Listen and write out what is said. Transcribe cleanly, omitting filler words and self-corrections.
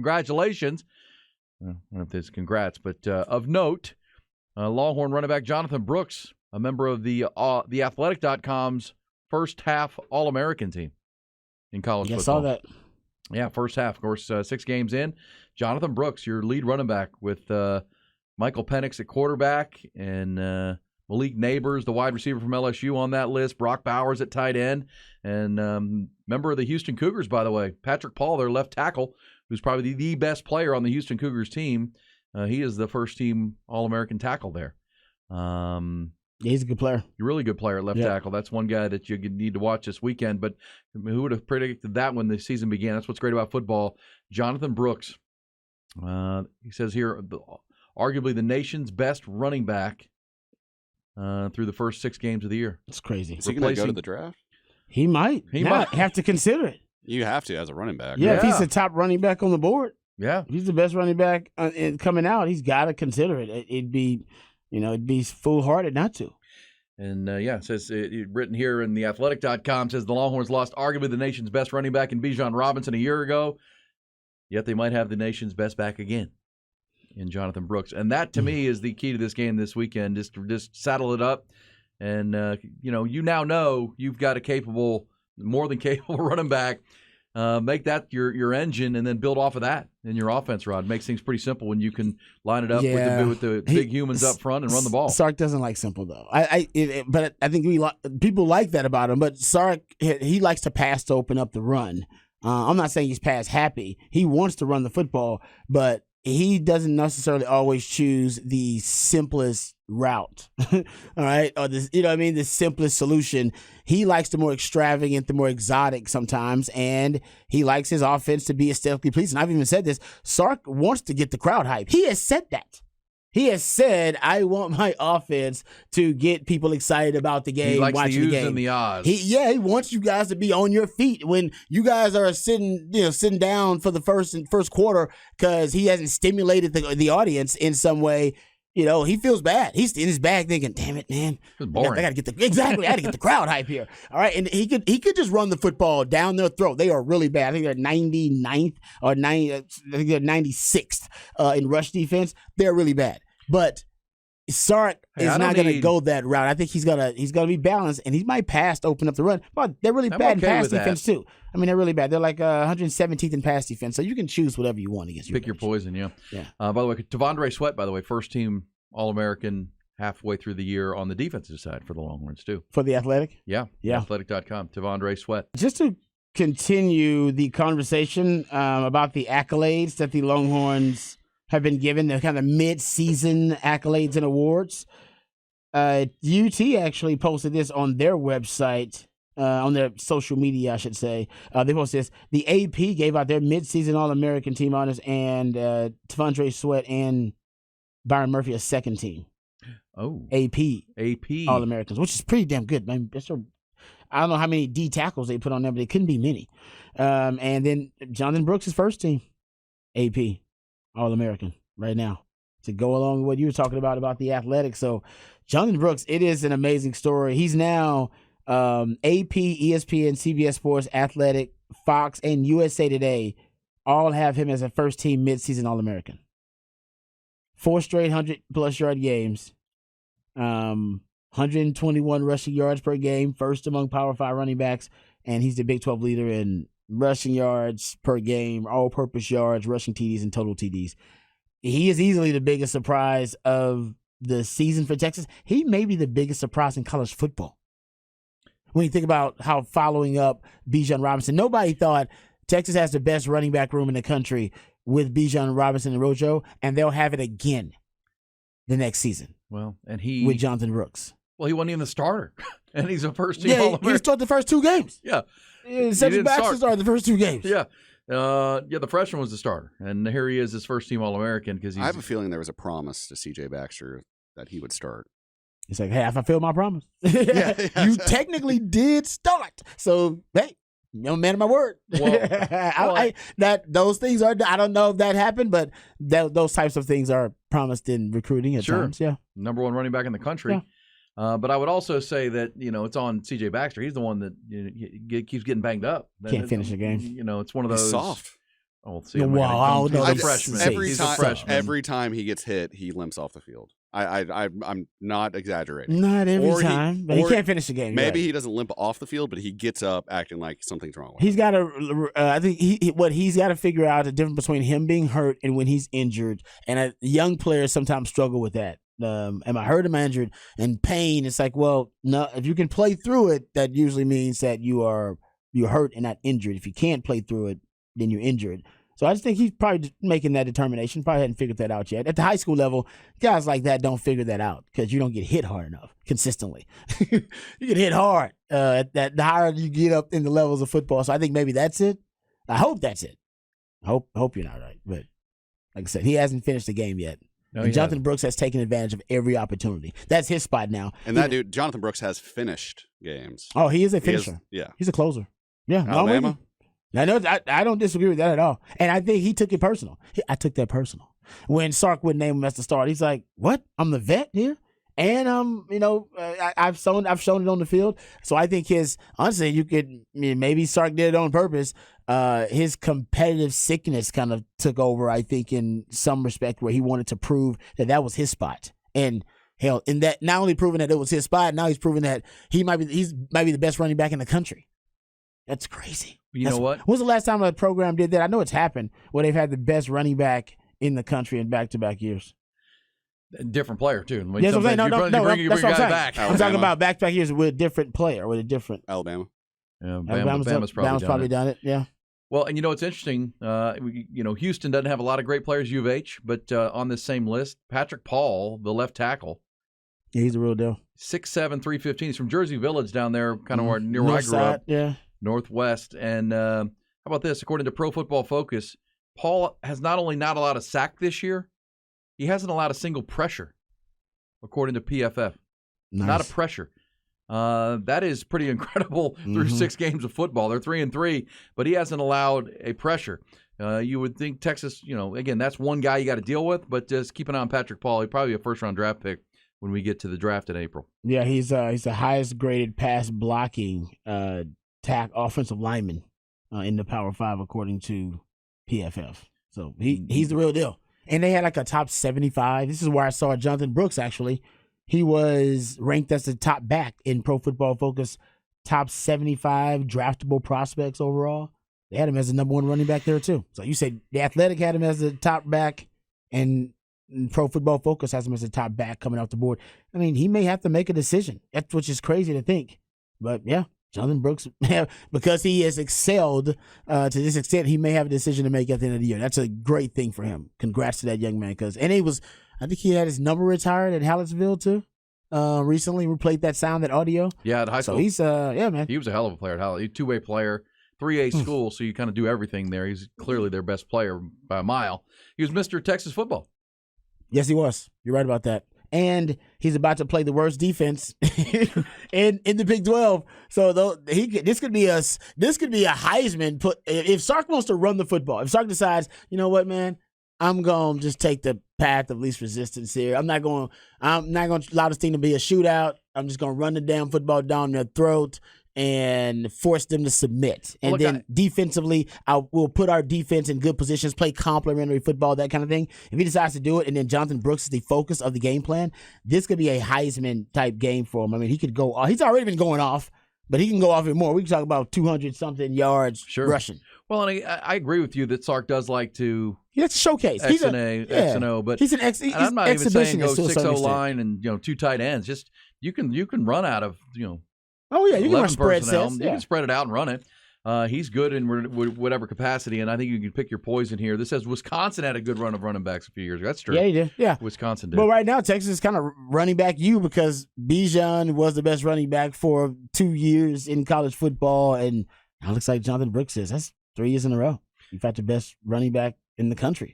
congratulations. I don't know if there's congrats, but of note, Longhorn running back Jonathon Brooks, a member of the Athletic.com's first half All-American team in college football. I saw that. Yeah, first half. Of course, 6 games in. Jonathon Brooks, your lead running back, with Michael Penix at quarterback and Malik Neighbors, the wide receiver from LSU, on that list. Brock Bowers at tight end. And member of the Houston Cougars, by the way, Patrick Paul, their left tackle, who's probably the best player on the Houston Cougars team. He is the first-team All-American tackle there. He's a good player. A really good player at left tackle. That's one guy that you need to watch this weekend. But who would have predicted that when the season began? That's what's great about football. Jonathon Brooks, he says here, arguably the nation's best running back through the first 6 games of the year. It's crazy. Is he going to go to the draft? He might. He might have to consider it. You have to as a running back. Yeah, if he's the top running back on the board. Yeah. If he's the best running back coming out, he's got to consider it. It'd be foolhardy not to. And, it says, written here in the Athletic.com, says the Longhorns lost arguably the nation's best running back in Bijan Robinson a year ago, yet they might have the nation's best back again in Jonathon Brooks. And that, to me, is the key to this game this weekend. Just saddle it up. And, you now know you've got a more than capable running back. Make that your engine, and then build off of that in your offense, Rod. Makes things pretty simple when you can line it up with the big humans up front and run the ball. Sark doesn't like simple, though. But I think people like that about him. But Sark, he likes to pass to open up the run. I'm not saying he's pass happy. He wants to run the football, but he doesn't necessarily always choose the simplest route, all right? Or the simplest solution. He likes the more extravagant, the more exotic sometimes, and he likes his offense to be aesthetically pleasing. I've even said this. Sark wants to get the crowd hype. He has said that. He has said, I want my offense to get people excited about the game, watching the game. He likes the U's and the odds. He wants you guys to be on your feet when you guys are sitting down for the first quarter because he hasn't stimulated the audience in some way. He feels bad. He's in his bag thinking, damn it, man. It's boring. I got to get the crowd hype here. All right. And he could just run the football down their throat. They are really bad. I think they're 99th or I think they're 96th in rush defense. They're really bad. But Sark is not going to go that route. I think he's gonna be balanced, and he might pass to open up the run. But they're really bad in pass defense too. I mean, they're really bad. They're like 117th in pass defense, so you can choose whatever you want against. Pick your poison, yeah. By the way, Tavondre Sweat, first team All-American halfway through the year on the defensive side for the Longhorns too. For the Athletic? Yeah. Athletic.com. Tavondre Sweat. Just to continue the conversation about the accolades that the Longhorns have been given, the kind of mid-season accolades and awards. UT actually posted this on their website, on their social media, I should say. They posted this. The AP gave out their mid-season All-American team honors, and Tavondre Sweat and Byron Murphy a second team. Oh. AP All-Americans, which is pretty damn good. I don't know how many D tackles they put on there, but it couldn't be many. And then Jonathon Brooks' first team, AP All-American right now, to go along with what you were talking about the Athletics. So Jonathon Brooks, it is an amazing story. He's now AP, ESPN, CBS Sports, Athletic, Fox, and USA Today all have him as a first-team midseason All-American. 4 straight 100-plus yard games, 121 rushing yards per game, first among Power 5 running backs, and he's the Big 12 leader in rushing yards per game, all-purpose yards, rushing TDs, and total TDs. He is easily the biggest surprise of the season for Texas. He may be the biggest surprise in college football. When you think about how following up Bijan Robinson, nobody thought Texas has the best running back room in the country with Bijan Robinson and Rojo, and they'll have it again the next season. Well, and with Jonathon Brooks. Well, he wasn't even the starter, and he's a first-team All-American. He started the first 2 games. Yeah. Cedric Baxter started the first 2 games. Yeah. The freshman was the starter, and here he is, his first-team All-American. I have a feeling there was a promise to C.J. Baxter that he would start. He's like, hey, I fulfilled my promise. You technically did start. So, hey, I'm a man of my word. Those things are, I don't know if that happened, but those types of things are promised in recruiting at times. Yeah. Number 1 running back in the country. Yeah. But I would also say that, it's on C.J. Baxter. He's the one that keeps getting banged up. Can't finish a game. It's one of those. He's soft. Oh, see, Wow, he's no, a he's freshman. Every He's time, a freshman. every time he gets hit, he limps off the field. I'm not exaggerating. Not every Or time, but he can't finish the game. Maybe right. he doesn't limp off the field, but he gets up acting like something's wrong with He's him. got to. I think he's got to figure out the difference between him being hurt and when he's injured. And young players sometimes struggle with that. Am I hurt? Am I injured? And pain. It's like, well, no. If you can play through it, that usually means that you're hurt and not injured. If you can't play through it, then you're injured. So I just think he's probably making that determination. Probably hadn't figured that out yet. At the high school level, guys like that don't figure that out because you don't get hit hard enough consistently. You get hit hard. The higher you get up in the levels of football. So I think maybe that's it. I hope that's it. I hope you're not right. But like I said, he hasn't finished the game yet. No, and Jonathon Brooks has taken advantage of every opportunity. That's his spot now. And that dude, Jonathon Brooks, has finished games. Oh, he is a finisher. Yeah. He's a closer. Yeah. Alabama. I don't disagree with that at all. And I think he took it personal. I took that personal. When Sark wouldn't name him as the start, he's like, "What? I'm the vet here." And I've shown it on the field. So I think honestly, you could maybe Sark did it on purpose. His competitive sickness kind of took over, I think, in some respect, where he wanted to prove that was his spot. And hell, in that, not only proving that it was his spot, now he's proving that he's might be the best running back in the country. That's crazy. You know what? When's the last time a program did that? I know it's happened where they've had the best running back in the country in back-to-back years. Different player too. Yes, I'm saying. No, that's what I'm saying. Back. I'm talking about back-to-back years with a different player, with a different. Alabama. Yeah, Alabama's probably done it. Yeah. Well, and it's interesting. Houston doesn't have a lot of great players. U of H, but on this same list, Patrick Paul, the left tackle. Yeah, he's the real deal. 6'7", 315. He's from Jersey Village down there, kind of near where I grew up. Yeah. Northwest. And how about this? According to Pro Football Focus, Paul has not only not allowed a sack this year, he hasn't allowed a single pressure, according to PFF. Nice. Not a pressure. That is pretty incredible through 6 games of football. They're 3-3, but he hasn't allowed a pressure. You would think Texas, again, that's one guy you got to deal with, but just keep an eye on Patrick Paul. He'd probably be a first-round draft pick when we get to the draft in April. Yeah, he's the highest graded pass blocking offensive lineman in the Power 5 according to PFF. So he's the real deal. And they had like a top 75. This is where I saw Jonathon Brooks actually. He was ranked as the top back in Pro Football Focus, top 75 draftable prospects overall. They had him as the number 1 running back there too. So you said the Athletic had him as the top back, and Pro Football Focus has him as the top back coming off the board. I mean, he may have to make a decision. That's which is crazy to think. But yeah, Jonathon Brooks, because he has excelled to this extent, he may have a decision to make at the end of the year. That's a great thing for him. Congrats to that young man. I think he had his number retired at Hallettsville too. Recently, we played that audio. Yeah, at high school. So he's man. He was a hell of a player at Hallett. He's a two-way player, 3A school, so you kind of do everything there. He's clearly their best player by a mile. He was Mr. Texas football. Yes, he was. You're right about that. And he's about to play the worst defense in the Big 12. So this could be a Heisman if Sark wants to run the football. If Sark decides, you know what, man, I'm going to just take the path of least resistance here. I'm not going to allow this thing to be a shootout. I'm just going to run the damn football down their throat and force them to submit. And defensively, we'll put our defense in good positions, play complementary football, that kind of thing. If he decides to do it, and then Jonathon Brooks is the focus of the game plan, this could be a Heisman-type game for him. I mean, he could go – he's already been going off, but he can go off even more. We can talk about 200-something yards rushing. Well, and I agree with you that Sark does like to That's a showcase. X and O, but he's an I'm not even saying go 6-0 line line and 2 tight ends. Just you can run out of Oh yeah, you can run 11 spread personnel. sets. You can spread it out and run it. He's good in whatever capacity, and I think you can pick your poison here. This says Wisconsin had a good run of running backs a few years ago. That's true. Yeah, he did. Yeah, Wisconsin did. But right now, Texas is kind of running back you because Bijan was the best running back for 2 years in college football, and it looks like Jonathon Brooks is. That's 3 years in a row. In fact, the best running back in the country.